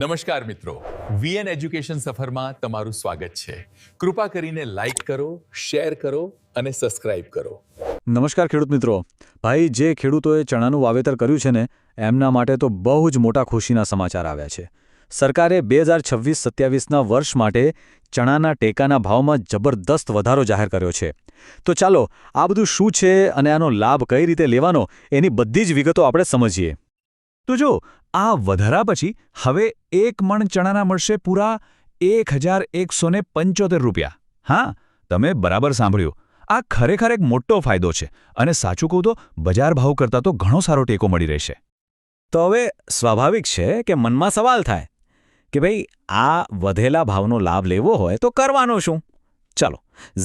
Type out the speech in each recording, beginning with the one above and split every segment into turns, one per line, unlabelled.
નમસ્કાર મિત્રો, VN education સફરમાં તમારું સ્વાગત છે. કૃપા કરીને લાઈક કરો, શેર કરો અને સબસ્ક્રાઇબ કરો.
નમસ્કાર ખેડૂત મિત્રો. ભાઈ, જે ખેડૂતોએ ચણાનું વાવેતર કર્યું છે ને, એમના માટે તો બહુ જ મોટા ખુશીના સમાચાર આવ્યા છે. સરકારે 2026-27ના વર્ષ માટે ચણાના ટેકાના ભાવમાં જબરદસ્ત વધારો જાહેર કર્યો છે. તો ચાલો આ બધું શું છે અને આનો લાભ કઈ રીતે લેવાનો એની બધી જ વિગતો આપણે સમજીએ. તો જો આ વધારા પછી હવે એક મણ ચણાના મળશે પૂરા 1175 રૂપિયા. હા, તમે બરાબર સાંભળ્યું. આ ખરેખર એક મોટો ફાયદો છે અને સાચું કહું તો બજાર ભાવ કરતાં તો ઘણો સારો ટેકો મળી રહેશે. તો હવે સ્વાભાવિક છે કે મનમાં સવાલ થાય કે ભાઈ, આ વધેલા ભાવનો લાભ લેવો હોય તો કરવાનો શું? ચાલો,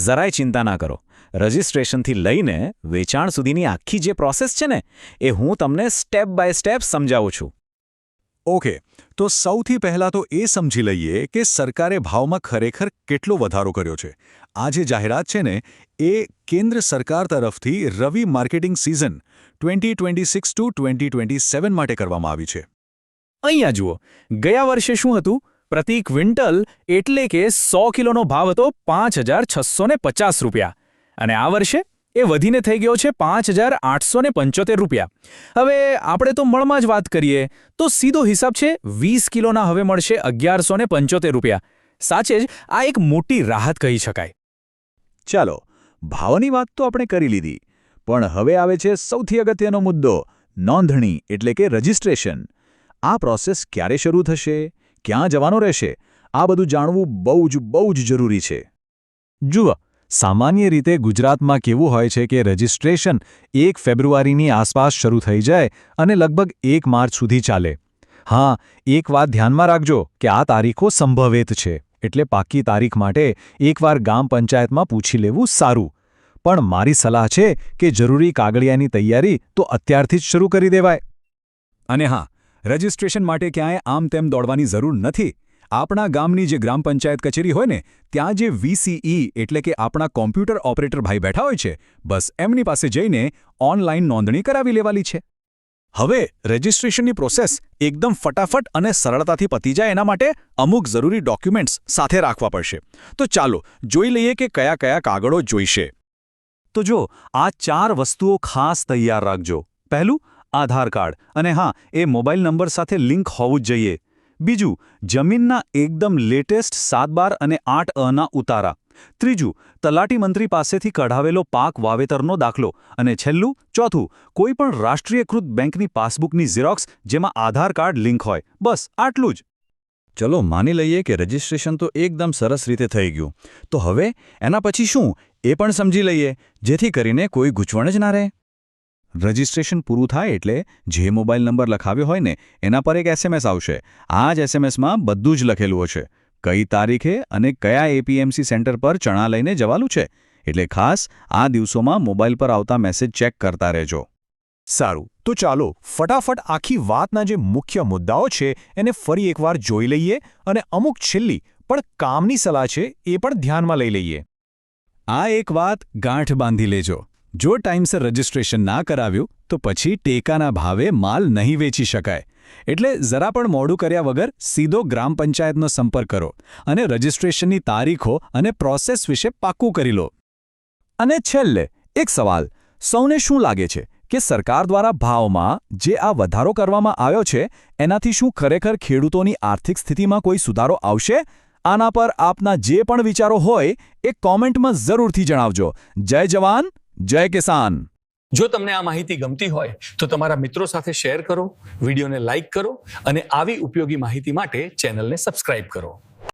જરાય ચિંતા ના કરો. રજિસ્ટ્રેશનથી લઈને વેચાણ સુધીની આખી જે પ્રોસેસ છે ને, એ હું તમને સ્ટેપ બાય સ્ટેપ સમજાવું છું. ઓકે, તો સૌથી પહેલાં તો એ સમજી લઈએ કે સરકારે ભાવમાં ખરેખર કેટલો વધારો કર્યો છે. આ જે જાહેરાત છે ને, એ કેન્દ્ર સરકાર તરફથી રવિ માર્કેટિંગ સિઝન 2026 to 2027 માટે કરવામાં આવી છે. અહીંયા જુઓ, ગયા વર્ષે શું હતું? પ્રતિ ક્વિન્ટલ એટલે કે 100 કિલોનો ભાવ હતો 5,650 રૂપિયા અને આ વર્ષે એ વધીને થઈ ગયો છે 5,875 રૂપિયા. હવે આપણે તો મણમાં જ વાત કરીએ તો સીધો હિસાબ છે 20 કિલોના હવે મળશે 1,175 રૂપિયા. સાચે જ આ એક મોટી રાહત કહી શકાય. ચાલો, ભાવની વાત તો આપણે કરી લીધી, પણ હવે આવે છે સૌથી અગત્યનો મુદ્દો, નોંધણી એટલે કે રજિસ્ટ્રેશન. આ પ્રોસેસ ક્યારે શરૂ થશે, ક્યાં જવાનો રહેશે, આ બધું જાણવું બહુ જ જરૂરી છે. જુઓ, સામાન્ય રીતે ગુજરાતમાં કેવું હોય છે કે રજિસ્ટ્રેશન 1 ફેબ્રુઆરીની આસપાસ શરૂ થઈ જાય અને લગભગ 1 માર્ચ સુધી ચાલે. હા, એક વાત ધ્યાનમાં રાખજો કે આ તારીખો સંભવિત છે, એટલે પાક્કી તારીખ માટે એકવાર ગામ પંચાયતમાં પૂછી લેવું સારું. પણ મારી સલાહ છે કે જરૂરી કાગળિયાની તૈયારી તો અત્યારથી જ શરૂ કરી દેવાય. અને હા, રજિસ્ટ્રેશન માટે ક્યાંય આમ તેમ દોડવાની જરૂર નથી. આપણા ગામની જે ગ્રામ પંચાયત કચેરી હોય ને, ત્યાં જે VCE એટલે કે આપણા કોમ્પ્યુટર ઓપરેટર ભાઈ બેઠા હોય છે, બસ એમની પાસે જઈને ઓનલાઈન નોંધણી કરાવી લેવાની છે. હવે રજિસ્ટ્રેશનની પ્રોસેસ એકદમ ફટાફટ અને સરળતાથી પતી જાય એના માટે અમુક જરૂરી ડોક્યુમેન્ટ્સ સાથે રાખવા પડશે. તો ચાલો જોઈ લઈએ કે કયા કયા કાગળો જોઈશે. તો જો, આ 4 વસ્તુઓ ખાસ તૈયાર રાખજો. પહેલું, આધાર કાર્ડ, અને હા, એ મોબાઈલ નંબર સાથે લિંક હોવું જ જોઈએ. બીજું, જમીનના એકદમ લેટેસ્ટ 7/12 અને 8અના ઉતારા. ત્રીજું, તલાટી મંત્રી પાસેથી કઢાવેલો પાક વાવેતરનો દાખલો. અને છેલ્લું, ચોથું, કોઈ પણ રાષ્ટ્રીયકૃત બેંકની પાસબુકની ઝેરોક્સ જેમાં આધાર કાર્ડ લિંક હોય. બસ આટલું જ. ચલો, માની લઈએ કે રજિસ્ટ્રેશન તો એકદમ સરસ રીતે થઈ ગયું. તો હવે એના પછી શું, એ પણ સમજી લઈએ, જેથી કરીને કોઈ ગૂંચવણ જ ના રહે. રજિસ્ટ્રેશન પૂરું થાય એટલે જે મોબાઈલ નંબર લખાવ્યો હોય ને, એના પર એક SMS આવશે. આ જ SMSમાં બધું જ લખેલું હશે, કઈ તારીખે અને કયા APMC સેન્ટર પર ચણા લઈને જવાનું છે. એટલે ખાસ આ દિવસોમાં મોબાઈલ પર આવતા મેસેજ ચેક કરતા રહેજો. સારું, તો ચાલો ફટાફટ આખી વાતના જે મુખ્ય મુદ્દાઓ છે એને ફરી એકવાર જોઈ લઈએ અને અમુક છેલ્લી પણ કામની સલાહ છે એ પણ ધ્યાનમાં લઈ લઈએ. આ એક વાત ગાંઠ બાંધી લેજો. જો ટાઈમસર રજિસ્ટ્રેશન ના કરાવ્યું તો પછી ટેકાના ભાવે માલ નહીં વેચી શકાય. એટલે જરા પણ મોડું કર્યા વગર સીધો ગ્રામ પંચાયતનો સંપર્ક કરો અને રજિસ્ટ્રેશનની તારીખો અને પ્રોસેસ વિશે પાક્કું કરી લો. અને છેલ્લે એક સવાલ, સૌને શું લાગે છે કે સરકાર દ્વારા ભાવમાં જે આ વધારો કરવામાં આવ્યો છે એનાથી શું ખરેખર ખેડૂતોની આર્થિક સ્થિતિમાં કોઈ સુધારો આવશે? આના પર આપના જે પણ વિચારો હોય એ કોમેન્ટમાં જરૂરથી જણાવજો. જય જવાન, જય કિસાન.
જો તમને આ માહિતી ગમતી હોય તો તમારા મિત્રો સાથે શેર કરો, વિડીયોને લાઈક કરો અને આવી ઉપયોગી માહિતી માટે ચેનલને સબસ્ક્રાઇબ કરો.